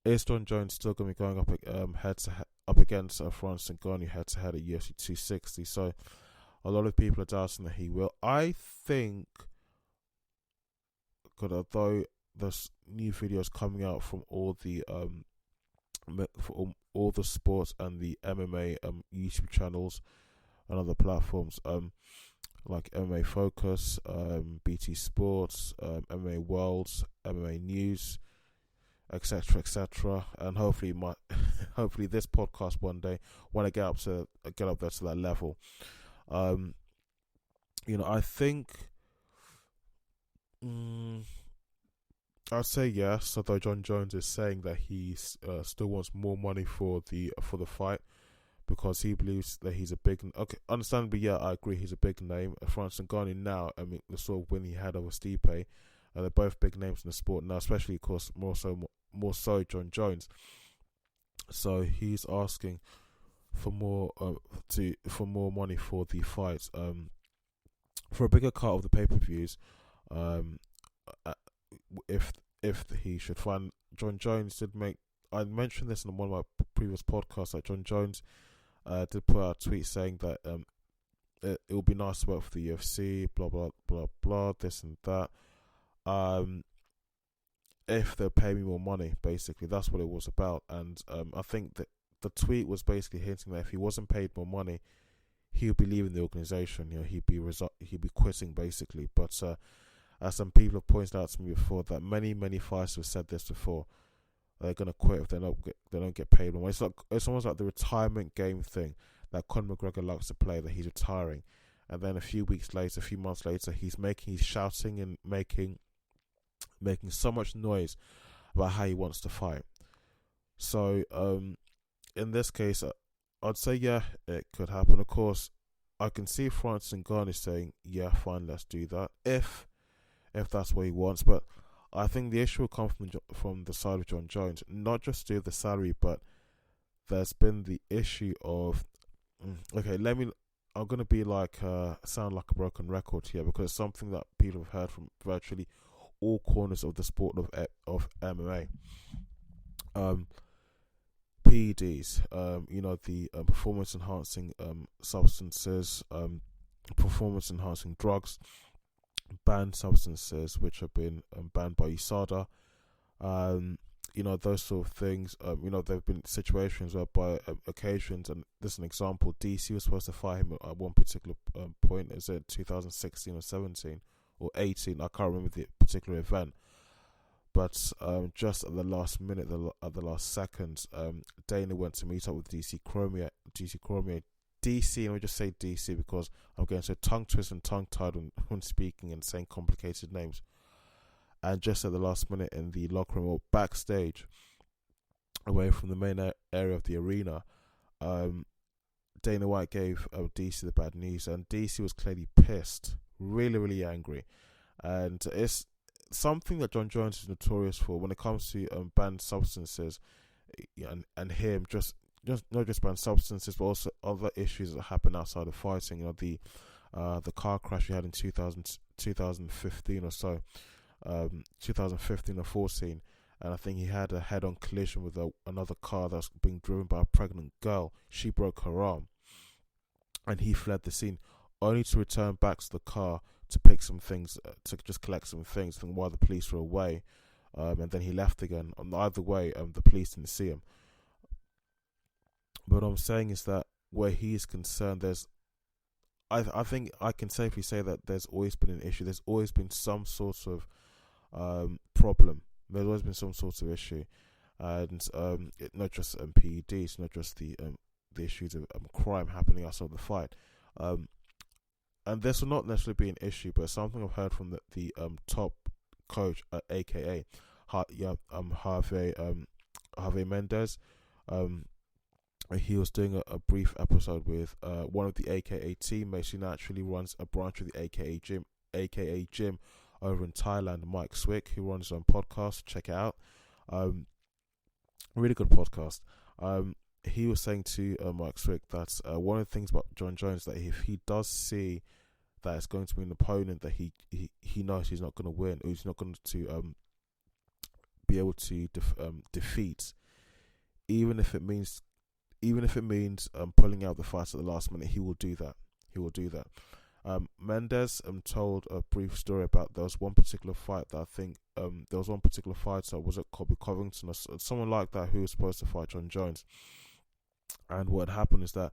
is Jon Jones still going to be going up against Francis Ngannou head to head at UFC 260? So a lot of people are doubting that he will. I think, because although there's new videos coming out from all the all the sports and the MMA YouTube channels and other platforms, like MMA Focus, BT Sports, MMA Worlds, MMA News, etc., etc., and hopefully hopefully this podcast one day, when I get up there to that level, I think, I'd say yes. Although Jon Jones is saying that he still wants more money for the fight, because he believes that he's a big. Okay, understandably, yeah, I agree. He's a big name. Francis Ngannou now, I mean, the sort of win he had over Stipe, they're both big names in the sport now, especially, of course, more so Jon Jones. So he's asking for more money for the fights, for a bigger cut of the pay-per-views. If he should find, Jon Jones did make. I mentioned this in one of my previous podcasts, that Jon Jones did put out a tweet saying that it would be nice to work for the UFC, blah blah blah blah, this and that. If they'll pay me more money, basically that's what it was about. And I think that the tweet was basically hinting that if he wasn't paid more money, he would be leaving the organization. He'd be quitting, basically. But as some people have pointed out to me before, that many fighters have said this before, they're gonna quit if they don't get paid more. It's almost like the retirement game thing that Conor McGregor likes to play, that he's retiring, and then a few months later, he's shouting and making so much noise about how he wants to fight. So in this case, I'd say yeah, it could happen. Of course, I can see Francis Ngannou saying, yeah, fine, let's do that, if that's what he wants. But I think the issue will come from the side of Jon Jones, not just due to the salary, but there's been the issue of, okay, I'm going to be sound like a broken record here, because it's something that people have heard from virtually all corners of the sport of MMA. PEDs, the performance enhancing substances, performance enhancing drugs, banned substances which have been banned by USADA, those sort of things. There have been situations where, by occasions, and this is an example, DC was supposed to fight him at one particular point. Is it 2016 or 17 or 18? I can't remember the particular event. But just at the last minute, at the last seconds, Dana went to meet up with DC Cormier. DC, and we just say DC because I'm getting so tongue twisted and tongue tied when speaking and saying complicated names. And just at the last minute, in the locker room or backstage, away from the main area of the arena, Dana White gave DC the bad news, and DC was clearly pissed, really, really angry. And it's something that Jon Jones is notorious for when it comes to banned substances, and him just not just banned substances, but also other issues that happen outside of fighting. The car crash he had in 2015 or so, 2015 or 14, and I think he had a head-on collision with another car that's being driven by a pregnant girl. She broke her arm, and he fled the scene, only to return back to the car to pick some things, to just collect some things, while the police were away, and then he left again. Either way, the police didn't see him. But what I'm saying is that where he is concerned, I think I can safely say that there's always been an issue. There's always been some sort of problem. There's always been some sort of issue, and not just PEDs, not just the issues of crime happening outside the fight. And this will not necessarily be an issue, but something I've heard from the top coach, aka Javier Mendez. He was doing a brief episode with one of the AKA teammates who naturally runs a branch of the AKA gym over in Thailand, Mike Swick, who runs his own podcast. Check it out. Really good podcast. He was saying to Mike Swick that one of the things about Jon Jones, that if he does see that it's going to be an opponent that he knows he's not going to win, or he's not going to be able to defeat, even if it means pulling out the fight at the last minute. He will do that. He will do that. Mendes told a brief story about there was one particular fight that I think there was one particular fighter, was it Colby Covington or someone like that, who was supposed to fight Jon Jones, and what had happened is that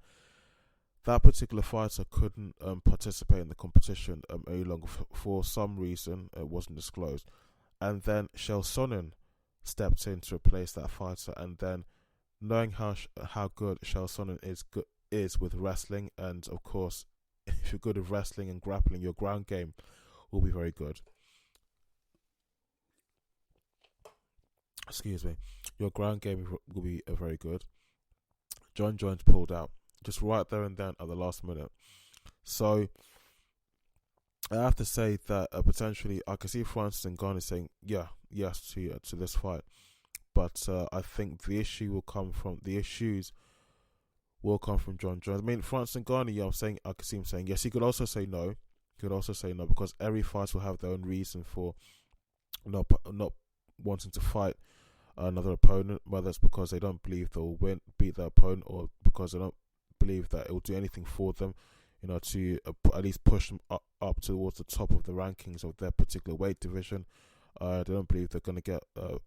particular fighter couldn't participate in the competition any longer for some reason. It wasn't disclosed, and then Chael Sonnen stepped in to replace that fighter. And then, knowing how good Chael Sonnen is with wrestling, and of course, if you're good at wrestling and grappling, your ground game will be very good. Excuse me. Your ground game will be very good. Jon Jones pulled out just right there and then at the last minute. So I have to say that potentially I can see Francis Ngannou saying yes to this fight, but I think the issues will come from Jon Jones. I mean, Francis Ngannou, I can see him saying yes. He could also say no. Because every fight will have their own reason for not wanting to fight another opponent, whether it's because they don't believe they'll beat their opponent, or because they don't believe that it will do anything for them, to at least push them up towards the top of the rankings of their particular weight division. They don't believe they're going to get a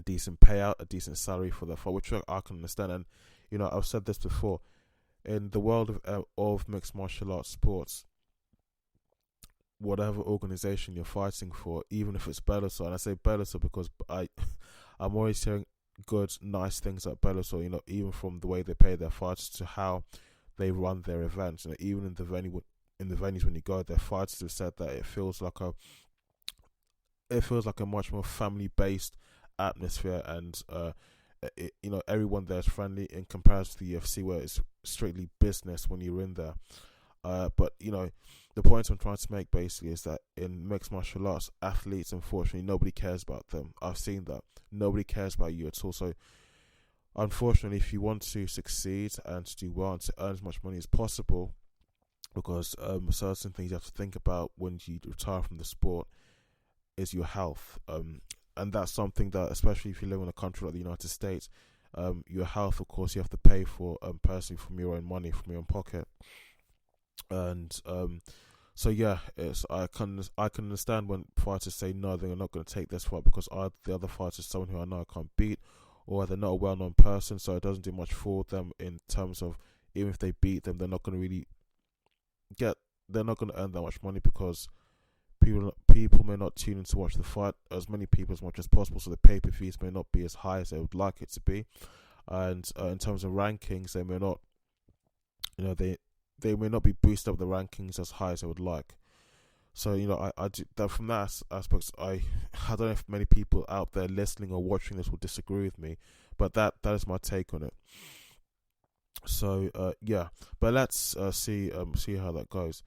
decent payout, a decent salary for their fight, which I can understand. And I've said this before, in the world of mixed martial arts sports, whatever organization you're fighting for, even if it's Bellator, and I say Bellator because I'm always hearing good, nice things at Bellator, even from the way they pay their fighters to how they run their events. Even in the venues when you go, their fighters have said that it feels like a much more family-based atmosphere, and everyone there is friendly in comparison to the UFC, where it's strictly business when you're in there. But the point I'm trying to make basically is that in mixed martial arts, athletes, unfortunately, nobody cares about them. I've seen that. Nobody cares about you at all. So, unfortunately, if you want to succeed and to do well and to earn as much money as possible, because certain things you have to think about when you retire from the sport is your health. And that's something that, especially if you live in a country like the United States, your health, of course, you have to pay for personally from your own money, from your own pocket. And so yeah, I can understand when fighters say no, they're not going to take this fight because the other fighter is someone who I know I can't beat, or they're not a well-known person, so it doesn't do much for them in terms of, even if they beat them, they're not going to earn that much money, because people may not tune in to watch the fight, as many people as much as possible, so the pay-per-views may not be as high as they would like it to be. And in terms of rankings, they may not, they may not be boosted up the rankings as high as I would like. So I do that from that aspect. I don't know if many people out there listening or watching this will disagree with me, but that is my take on it. So yeah, but let's see how that goes.